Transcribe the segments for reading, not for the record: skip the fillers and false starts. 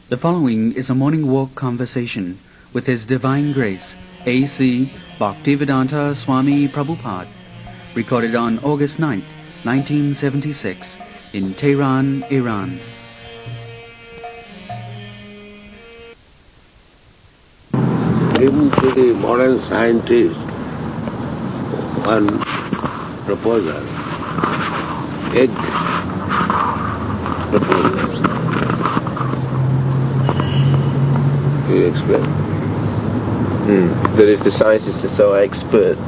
The following is a morning walk conversation with His Divine Grace, A.C. Bhaktivedanta Swami Prabhupada, recorded on August 9th, 1976, in Tehran, Iran. Given to the modern scientist one proposal, egg proposal. You explain? That if the scientists are so expert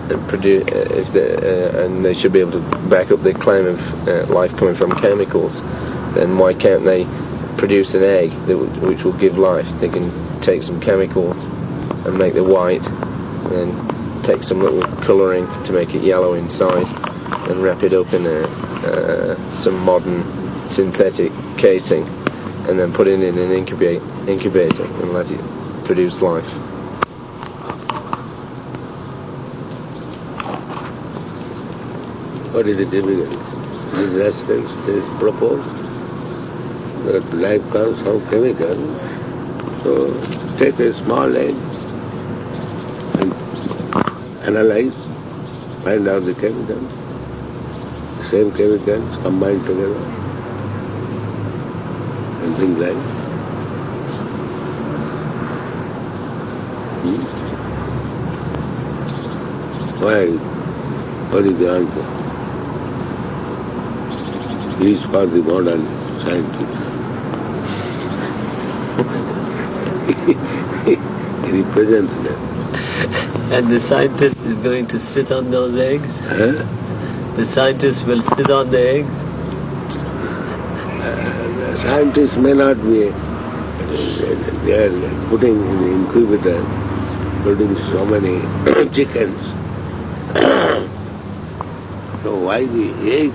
at and they should be able to back up their claim of life coming from chemicals, then why can't they produce an egg which will give life? They can take some chemicals and make the white, and then take some little colouring to make it yellow inside, and wrap it up in some modern synthetic casing, and then put it in an incubator and let it produce life. What is the difficulty? These rascals, they propose that life comes from chemical. So take a small egg and analyze, find out the chemicals. Same chemicals combined together and things like that. Why? What is the answer? He is for the modern scientist. He represents them. And the scientist is going to sit on those eggs? Huh? The scientist will sit on the eggs? The scientists may not be, they are putting in the incubator, putting so many chickens. So why the egg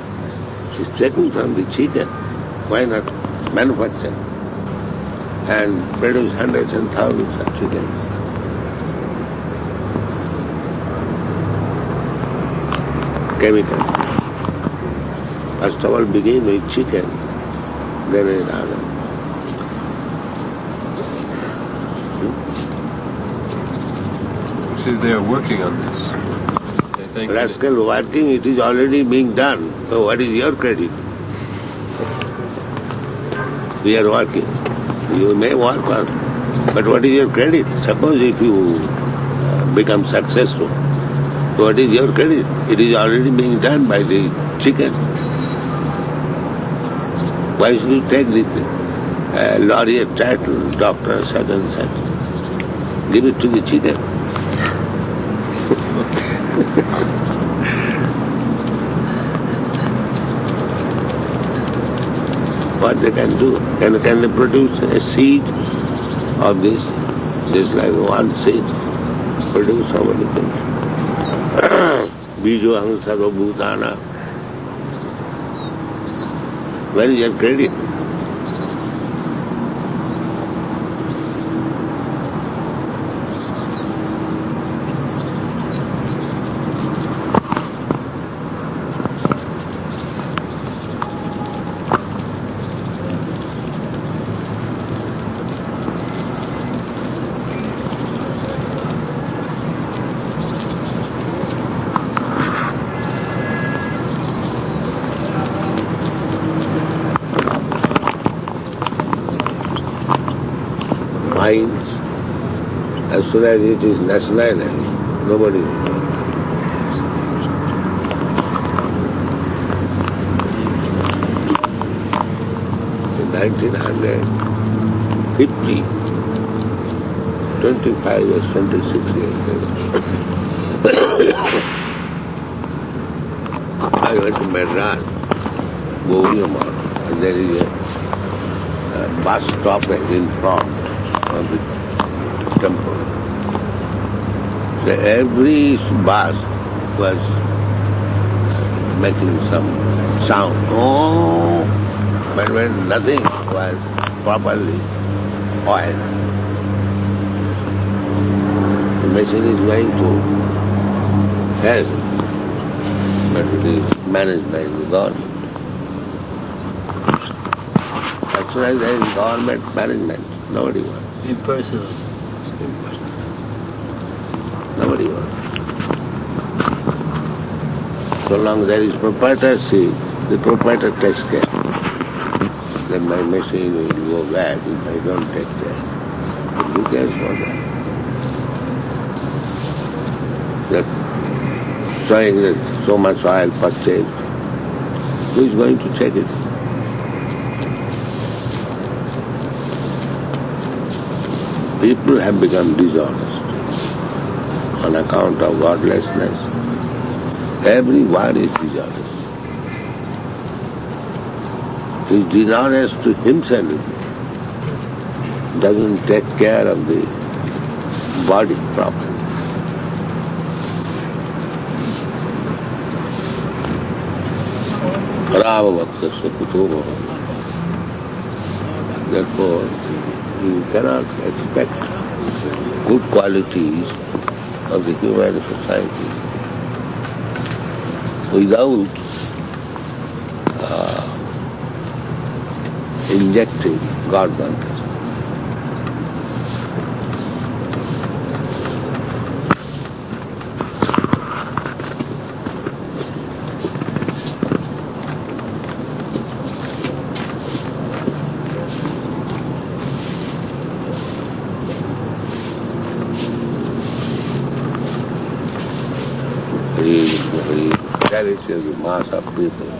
is taken from the chicken? Why not manufacture and produce hundreds and thousands of chickens? Chemical. First of all begin with chicken, then with other. See, they're working on this. They think Rascal working, it is already being done. So what is your credit? We are working. You may work, but what is your credit? Suppose if you become successful, what is your credit? It is already being done by the chicken. Why should you take the laureate title, doctor, such and such? Give it to the chicken. What they can do? Can they produce a seed of this? Just like one seed, produce so many things. Bijo aham sarva bhutana. Where is your credit? Minds, as soon as it is nationalized, nobody. In 1950, 25 years, 26 years ago, I went to Madras, and there is a bus stoppage in front of the temple. So every bus was making some sound. Oh, but when nothing was properly oiled, the machine is going to hell, but it is managed by the God. exercise there is government management. Nobody wants. Impersonal. Nobody wants. So long there is proprietorship, the proprietor takes care. Then my machine will go bad if I don't take care. Who cares for that? That showing that so much oil purchased, who is going to check it? People have become dishonest on account of godlessness. Everyone is dishonest. He is dishonest to himself, doesn't take care of the body properly. Therefore, you cannot expect good qualities of the human society without injecting God consciousness. He cherishes the mass of people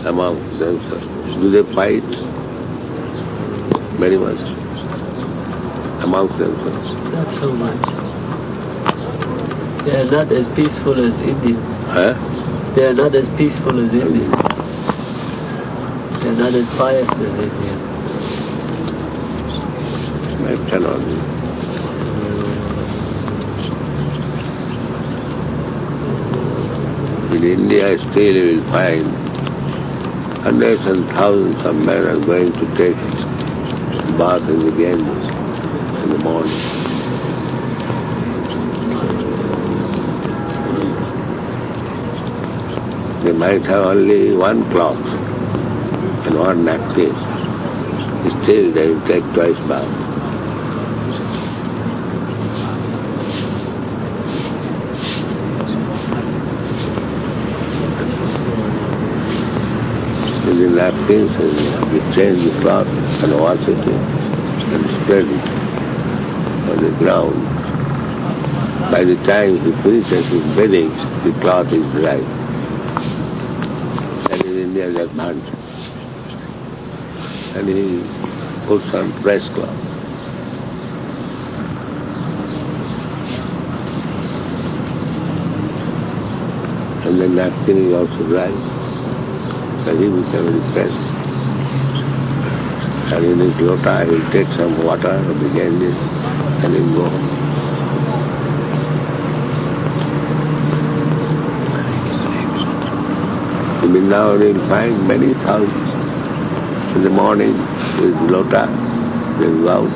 among themselves. Do they fight? Very much. Amongst themselves. Not so much. They are not as peaceful as Indians. Huh? They are not as peaceful as Indians. They are not as pious as Indians. That cannot be. In India still you will find hundreds and thousands of men are going to take bath in the Ganges in the morning. They might have only one cloth and one napkin. Still they will take twice bath. With the napkins and we change the cloth and wash it and spread it on the ground. By the time he finishes his bathing, the cloth is dry. And in India they are burnt. And he puts on fresh cloth. And the napkin is also dry. And he becomes refreshed. And in his lota he will take some water of the Ganges and he will go home. In Vrindavan you will find many thousands. In the morning with lota, they go out,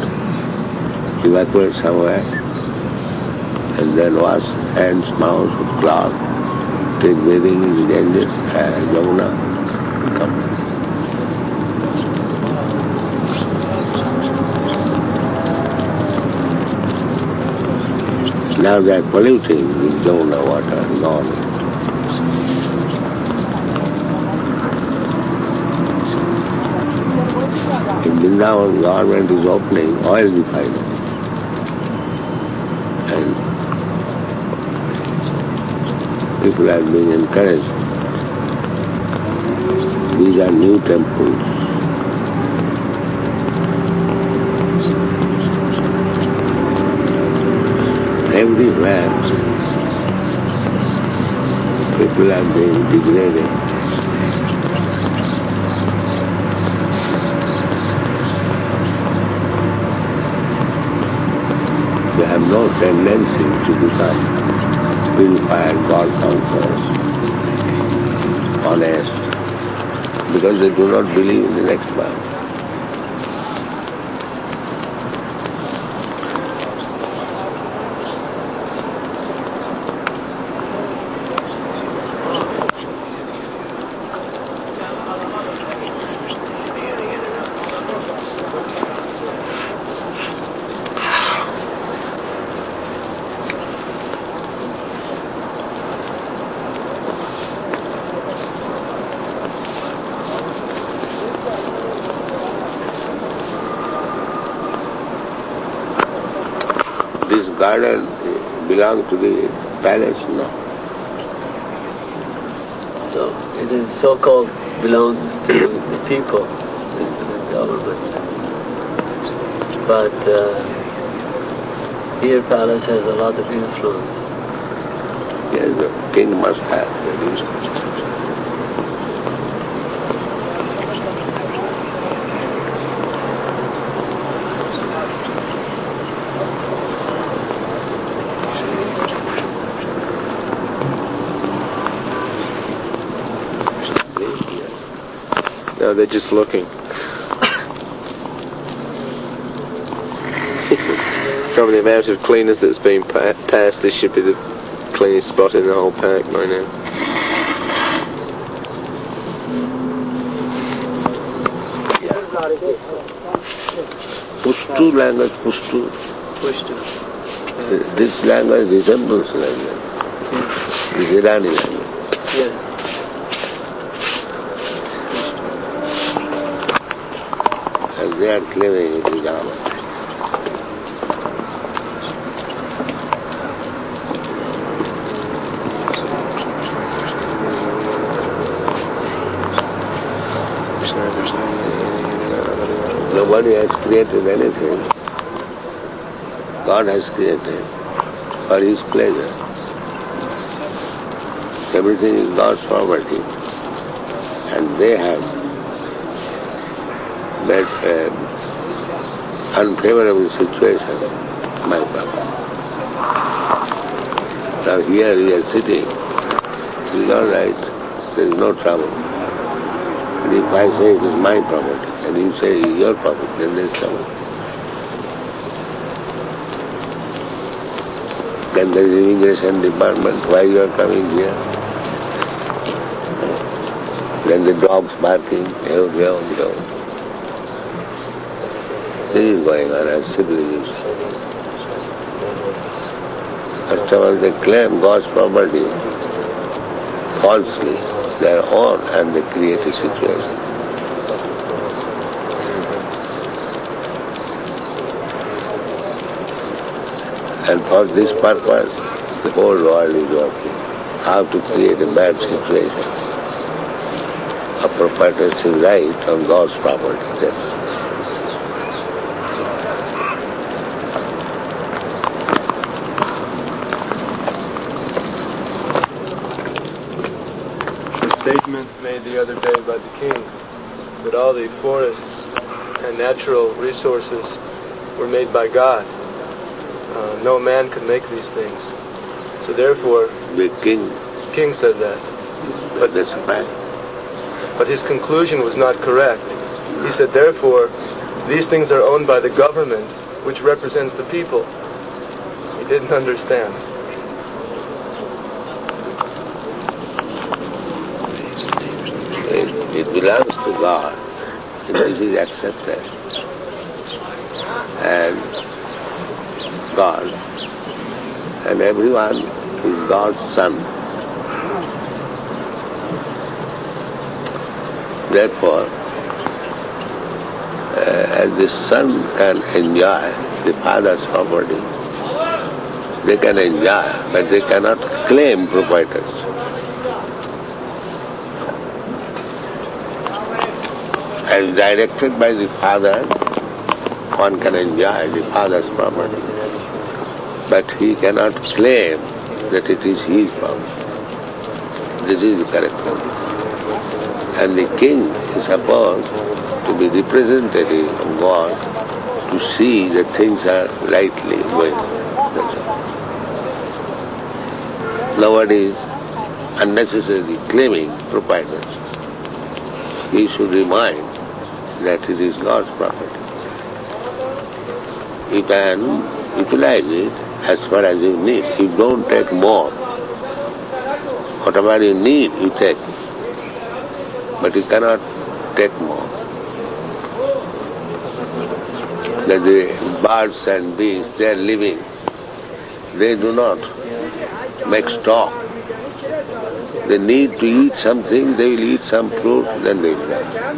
evacuate somewhere, and then wash hands, mouth with cloth, take bathing in the Ganges and Yamuna. Now they are polluting the Jamuna water and all. In Vrindavan, government is opening oil refinery. And people are being encouraged. These are new temples. Everywhere people are being degraded. They have no tendency to become purified, God-conscious, honest, because they do not believe in the next birth. garden belongs to the palace? No. So it is so-called belongs to the people, to the government. But here palace has a lot of influence. Yes, the king must have. No, they're just looking. From the amount of cleaners that's been passed, this should be the cleanest spot in the whole park by now. Pushtu language, Pushtu. Pushtu. This language resembles language. This Irani language. Yes. And they are claiming it is ours. Nobody has created anything. God has created for His pleasure. Everything is God's property. And they have made an unfavorable situation, my Prabhupada. Now here we are sitting. It is all right. There is no trouble. And if I say it is my property, and you say it is your property, then there is trouble. Then there is immigration department, why you are coming here? Then the dogs barking, yo. This is going on as civilization. First of all, they claim God's property falsely, their own, and they create a situation. And for this purpose, the whole world is working. How to create a bad situation. A proprietorship right on God's property. The statement made the other day by the king that all the forests and natural resources were made by God. No man could make these things. So therefore, The king, king said that. but that's a fact. But his conclusion was not correct. He said, therefore, these things are owned by the government, which represents the people. He didn't understand. It belongs to God. And this is accepted. And God. And everyone is God's son. Therefore, as the son can enjoy the father's property, they can enjoy, but they cannot claim proprietors. As directed by the father, one can enjoy the father's property, but he cannot claim that it is his property. This is the correct thing. And the king is supposed to be representative of God to see that things are rightly going. Nobody is unnecessarily claiming proprietorship. He should remind that it is God's property. You can utilize it as far as you need. You don't take more. Whatever you need, you take. But you cannot take more. That the birds and beasts, they are living. They do not make stock. They need to eat something, they will eat some fruit, then they will die.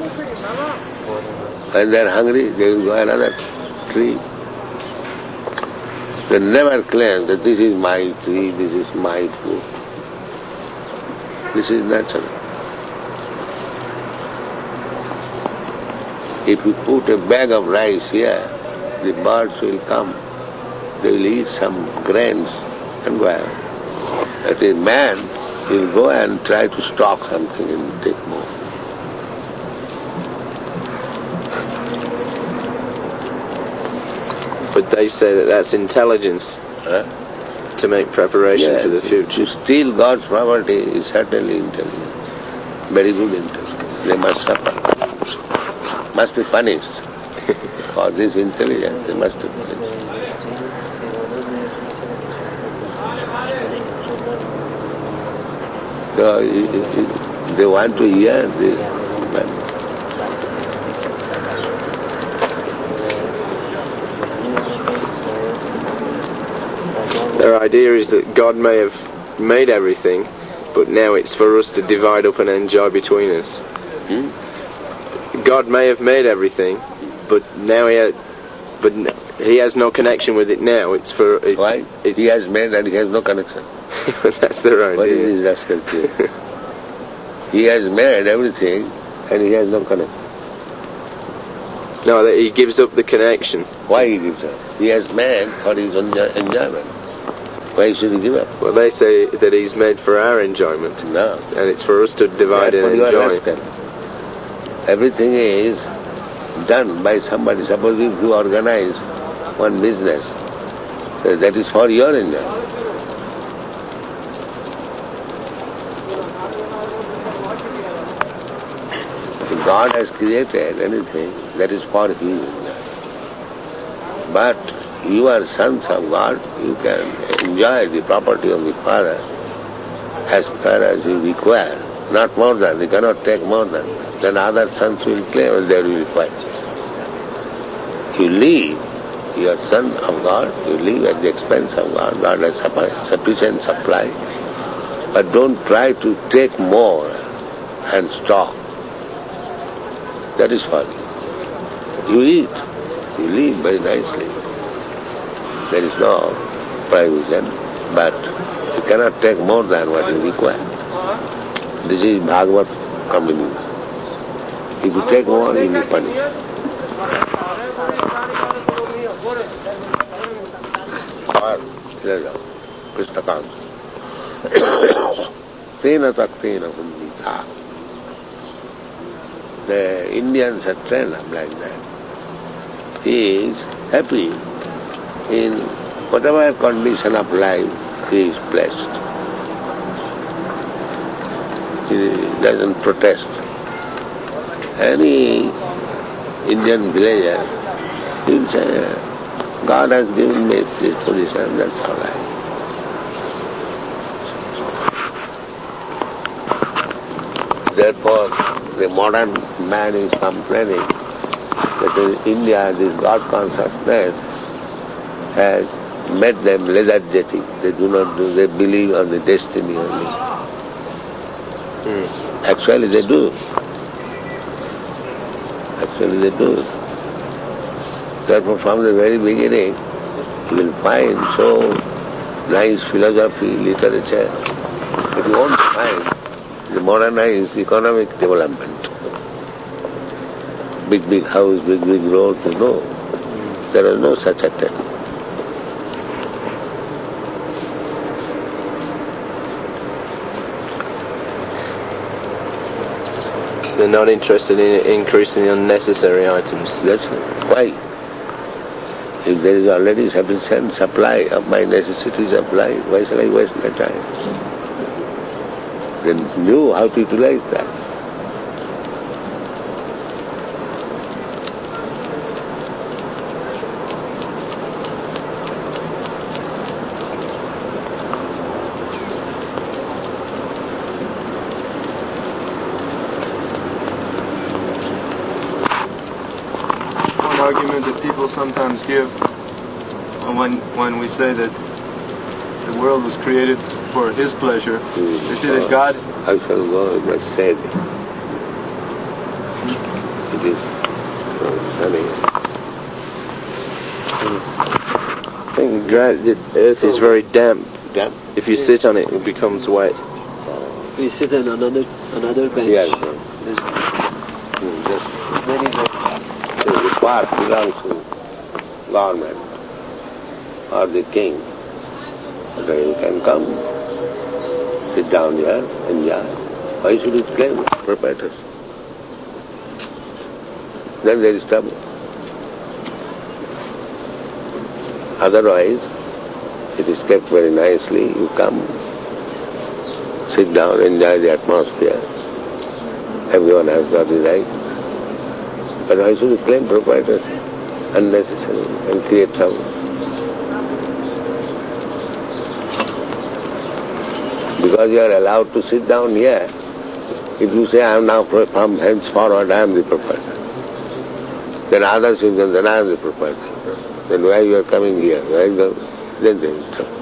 When they are hungry, they will go another tree. They never claim that this is my tree, this is my food. This is natural. If you put a bag of rice here, the birds will come. They will eat some grains and go out. But a man will go and try to stock something and take more. But they say that that's intelligence to make preparation for the future. To steal God's property is certainly intelligence. Very good intelligence. They must suffer. Must be punished. For this intelligence, they must be punished. So they want to hear this. Their idea is that God may have made everything, but now it's for us to divide up and enjoy between us. God may have made everything, but now he has no connection with it now. Why? He has made and he has no connection. That's their idea. What is this rascal? He has made everything and he has no connection. No, that he gives up the connection. Why he gives up? He has made for his own enjoyment. Why should he give up? Well, they say that he's made for our enjoyment. No. And it's for us to divide and enjoy. Everything is done by somebody. Suppose if you organize one business, that is for your enjoyment. If God has created anything, that is for His enjoyment. But you are sons of God, you can enjoy the property of the Father as far as you require, not more than, you cannot take more than. Then other sons will claim and they will require. You live, you are son of God, you live at the expense of God, God has sufficient supply, but don't try to take more and stock. That is folly. You eat, you live very nicely. There is no provision, but you cannot take more than what you require. This is Bhagavad communism. If you take more, you will be punished. Krishna comes. Tena taktena hundita. The Indians are trained up like that. He is happy in whatever condition of life he is blessed. He doesn't protest. Any Indian villager, he will say, God has given me this position, that's all right. Therefore, the modern man is complaining that in India this God consciousness has made them lethargic. They do not do, they believe on the destiny only. Actually they do. Actually they do. Therefore from the very beginning you will find so nice philosophy, literature, but you won't find the modernized economic development. Big house, big road, no. There is no such attempt. They're not interested in increasing the unnecessary items. That's why. If there is already sufficient supply of my necessity supply, why shall I waste my time? They knew how to utilize that. One argument that people sometimes give when we say that the world was created for His pleasure, they say that God... I shall go, it was said. It is sunny. something dry. The earth is very damp. Damp? If you sit on it, it becomes wet. We sit on another bench. Yes. There's Just, many benches. so the part belongs to government or the king. So you can come, sit down here, enjoy. Why should you claim proprietors? Then there is trouble. Otherwise, it is kept very nicely. You come, sit down, enjoy the atmosphere. Everyone has got the right. But why should you claim proprietors? Unnecessary and create trouble. Because you are allowed to sit down here, if you say, I am now from henceforward, I am the proprietor. Then others will say, then I am the proprietor. Then why you are coming here? Then there is trouble.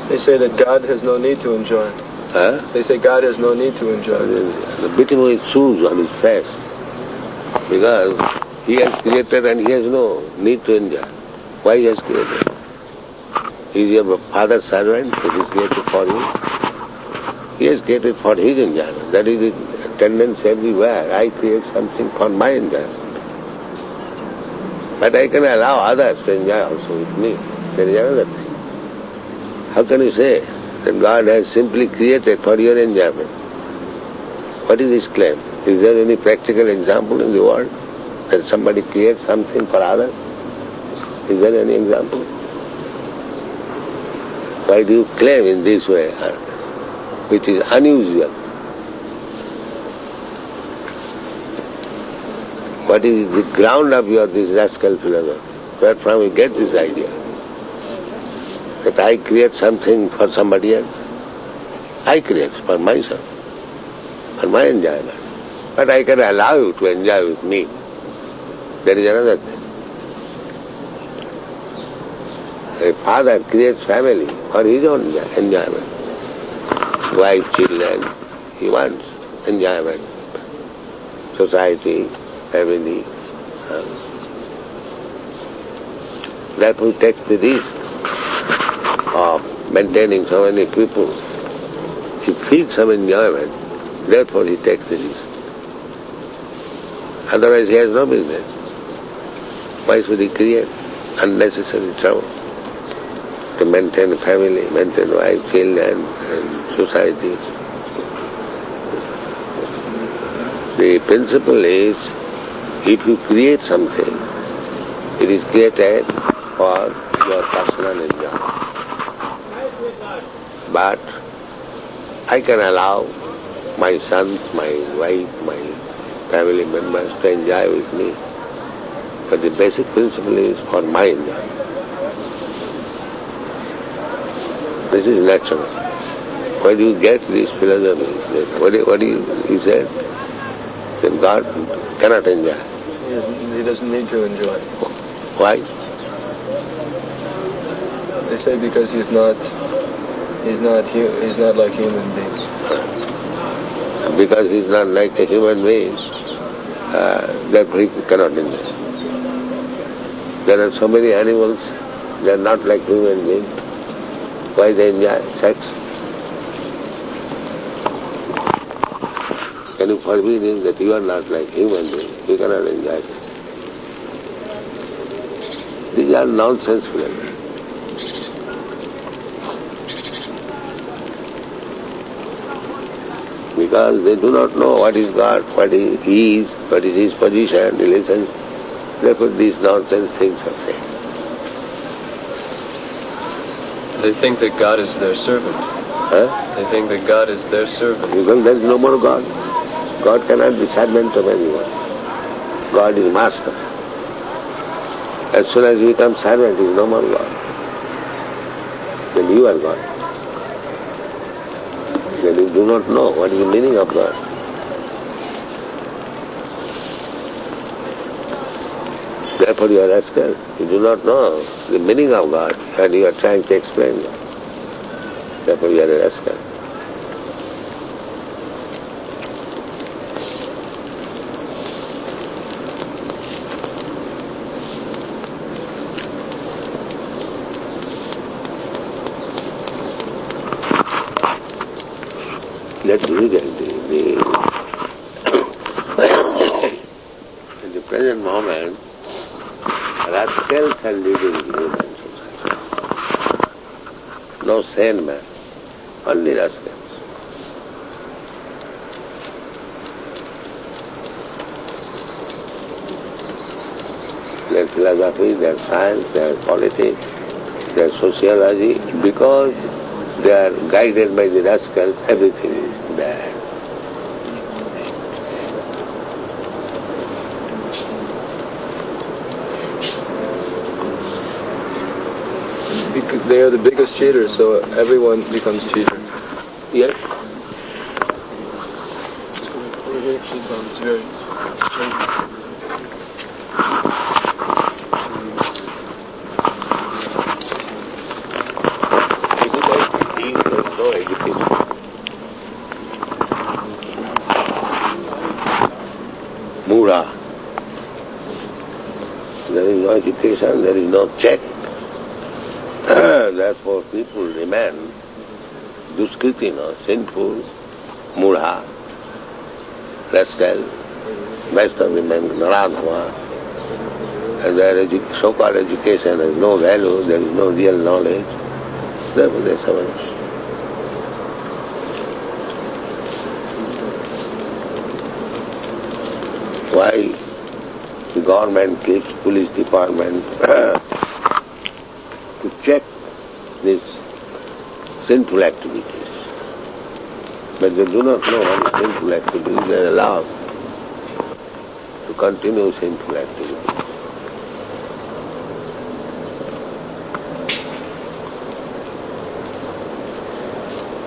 They say that God has no need to enjoy. Huh? They say God has no need to enjoy. The beating of his shoes on his face. Because he has created and he has no need to enjoy. Why he has created? He is your father's servant, it is created for you. He has created for his enjoyment. That is the tendency everywhere. I create something for my enjoyment. But I can allow others to enjoy also with me. There is another thing. How can you say that God has simply created for your enjoyment? What is his claim? Is there any practical example in the world that somebody creates something for others? Is there any example? Why do you claim in this way, which is unusual? What is the ground of your this rascal philosophy? Where from you get this idea? That I create something for somebody else. I create for myself, for my enjoyment. But I can allow you to enjoy with me. There is another thing. A father creates family for his own enjoyment. Wife, children, he wants enjoyment. Society, family. Therefore he takes the risk of maintaining so many people. He feels some enjoyment, therefore he takes the risk. Otherwise he has no business. Why should he create unnecessary trouble? To maintain a family, maintain wife, children, and society. The principle is, if you create something, it is created for your personal enjoyment. But I can allow my sons, my wife, my family members to enjoy with me. But the basic principle is for my enjoyment. This is natural. Where do you get this philosophy? What do you said? That God cannot enjoy. He doesn't need to enjoy. Why? They say because he's not like human beings. Because he's not like a human being, therefore he cannot enjoy. There are so many animals, they are not like human beings. Why they enjoy sex? Can you forbid him that you are not like human being? You cannot enjoy it. These are nonsense philosophy. Because they do not know what is God, what he is, what is his position, relations. Therefore these nonsense things are said. They think that God is their servant. Huh? They think that God is their servant. Because there is no more God. God cannot be servant of anyone. God is master. As soon as you become servant, he is no more God. Then you are God. Then you do not know what is the meaning of God. Therefore you are rascal. You do not know the meaning of God and you are trying to explain God. Therefore you are a rascal. get difficulty. In the present moment, rascals are leading human society. No sane man, only rascals. Their philosophy, their science, their politics, their sociology, because they are guided by the rascals, everything is bad. Because they are the biggest cheaters, so everyone becomes cheater. Yes? Becomes very No education. Mura. There is no education, there is no check. Therefore people remain duskritina, sinful, mura, rascal, best of remain naradhava. And their so-called education has no value, there is no real knowledge. Therefore they suffer. Why the government keeps police department to check these sinful activities. But they do not know what is sinful activities, they are allowed to continue sinful activities.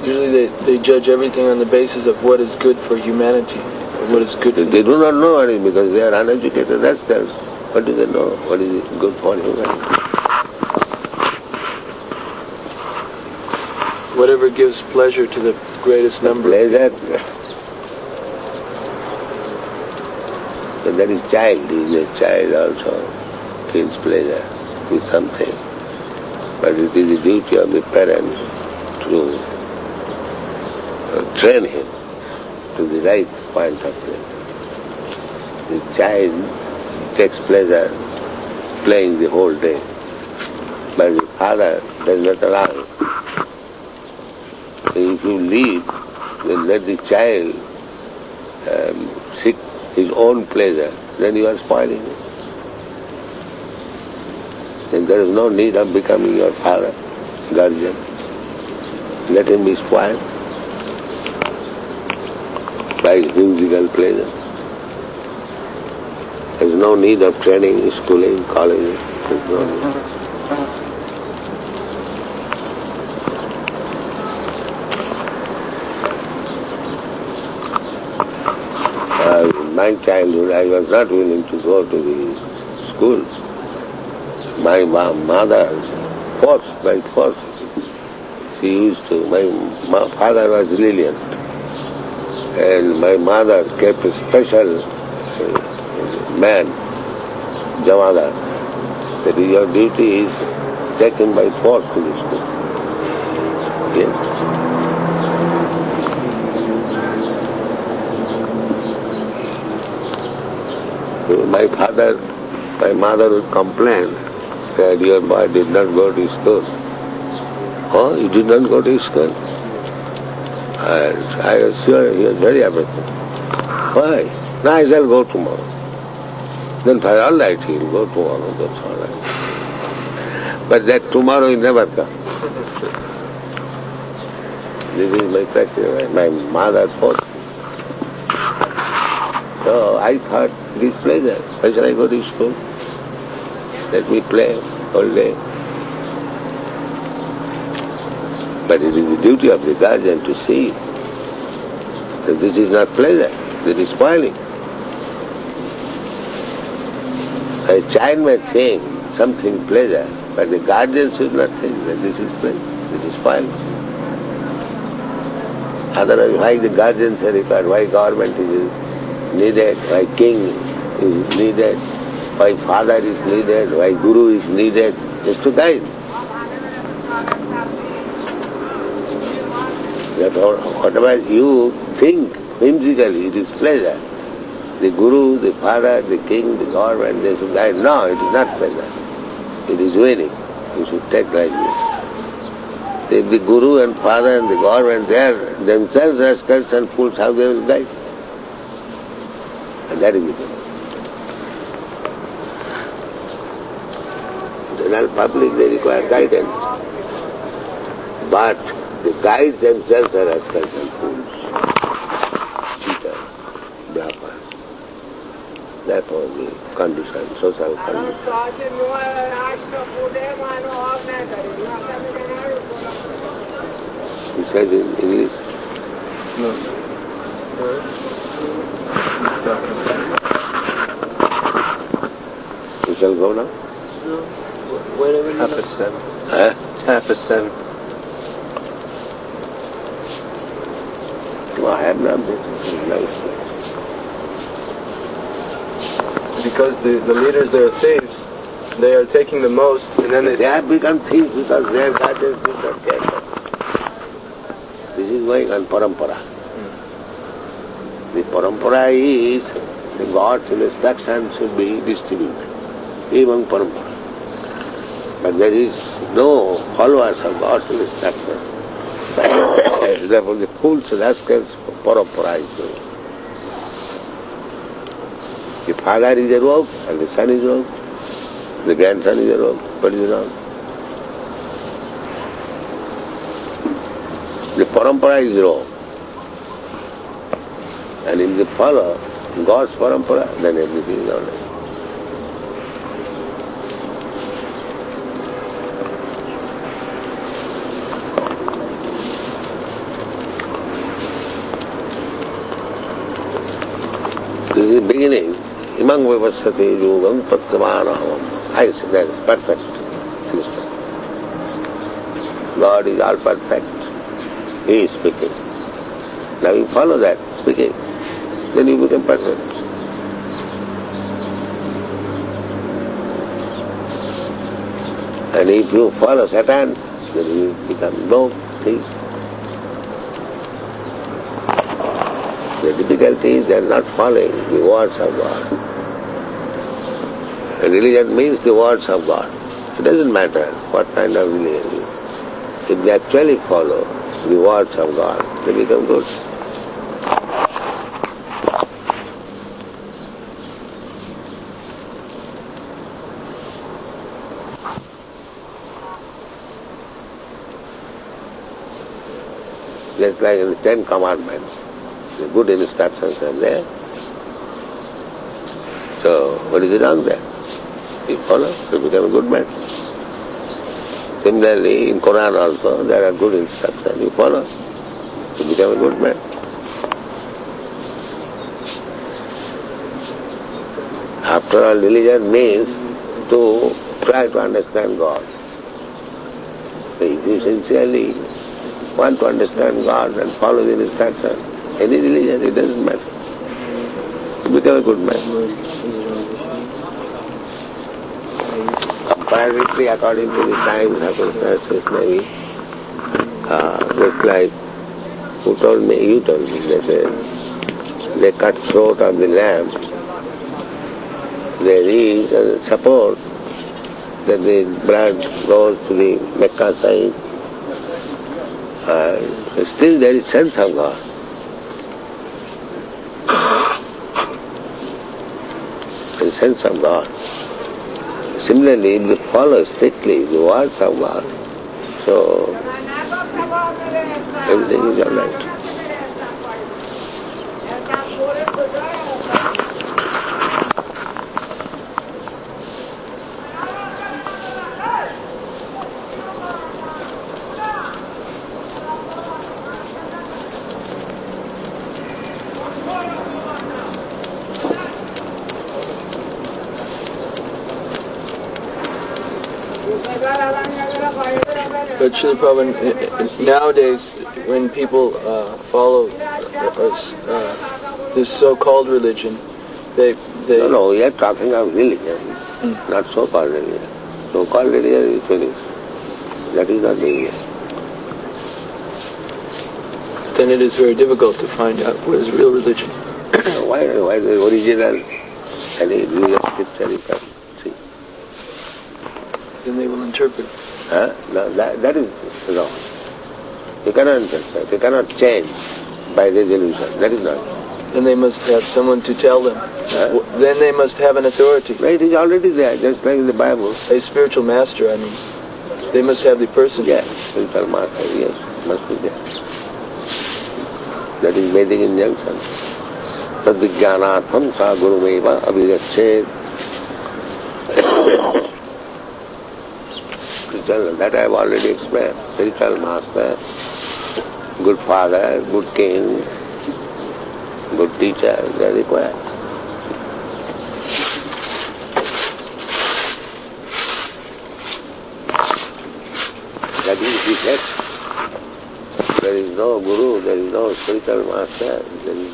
Usually they judge everything on the basis of what is good for humanity, or what is good for They do not know what it is because they are uneducated rascals. What do they know? What is good for humanity? whatever gives pleasure to the greatest number. Pleasure. So that is child. A child also feels pleasure with something. But it is the duty of the parents to train him to the right point of view. The child takes pleasure playing the whole day, but the father does not allow it. So if you leave, then let the child seek his own pleasure, then you are spoiling it. Then there is no need of becoming your father, guardian. Let him be spoiled by musical pleasure. There is no need of training, schooling, college. There is no need. In my childhood, I was not willing to go to the schools. My mother forced, by force, she used to. My father was lenient, and my mother kept a special man, Jamada, that your duty is taken by force to the school. Yes. My mother would complain that your boy did not go to school. Oh, he did not go to school? And I was sure he was very apathetic. Why? Now I shall go tomorrow. Then for all right, he will go tomorrow, that's all right. But that tomorrow will never come. This is my practice. My mother forced me. So I thought, it is pleasure. Why shall I go to school? Let me play all day. But it is the duty of the guardian to see that this is not pleasure, this is spoiling. A child may think something pleasure, but the guardian should not think that this is pleasure, this is spoiling. Otherwise, why the guardians are required, why government is needed, why king is needed, why father is needed, why guru is needed, just to guide. That whatever you think whimsically, it is pleasure. The Guru, the Father, the King, the government, they should guide. No, it is not pleasure. It is winning. You should take like this. If the Guru and Father and the government, they are themselves rascals and fools, how they will guide? And that is it. General public, they require guidance. But the guides themselves are rascals and fools. Cheaters, bluffers. That was the condition, social condition. He says in English. No. We shall go now? Whenever you 7:30. Huh? It's 7:30. No, I have not been. Nice. Because the leaders, they are thieves. They are taking the most, and then They have become thieves because their guardians did not care for them. This is going on parampara. The parampara is the God's instruction should be distributed, even parampara. But there is no followers of God's instruction. Therefore the fools, rascals, parampara is going. The father is a rogue and the son is rogue. The grandson is a rogue. What is wrong? The parampara is wrong. And if they follow God's parampara, then everything is all right. This is the beginning. Imang vivasati yogam tatsamanaham. I say that is perfect system. God is all perfect. He is speaking. Now you follow that speaking, then you become perfect. And if you follow Satan, then you become no thief. The difficulty is they are not following the words of God. And religion means the words of God. It doesn't matter what kind of religion it is. If they actually follow the words of God, they become good. Just like in the 10 Commandments, the good instructions are there. So, what is wrong there? You follow, you become a good man. Similarly, in Quran also, there are good instructions. You follow, you become a good man. After all, religion means to try to understand God. So if you sincerely want to understand God and follow the instruction, any religion, it doesn't matter. You become a good man. Comparatively, according to the times, circumstances, maybe, just like who told me, you told me, they said, they cut throat of the lamb. There is support that the blood goes to the Mecca side. Still there is sense of God. The sense of God. Similarly, if we follow strictly the words of God, so everything is all right. But Srila Prabhupada, nowadays, when people follow this so-called religion, they No, we are talking of religion, not so-called religion. So-called religion is finished. That is not religion. then it is very difficult to find out what is real religion. Why the original any religious scripture you can see? Then they will interpret. No, that is wrong. You cannot interpret, you cannot change by resolution. That is not. Then they must have someone to tell them. Then they must have an authority. It is already there, just like in the Bible. A spiritual master, I mean. They must have the person. Yes, spiritual master, yes, must be there. That is Vedic injunction. Tadvijnanatham sa gurumeva abhigachet. That I have already explained. Spiritual master, good father, good king, good teacher, they are required. That is the text. There is no guru, there is no spiritual master, there is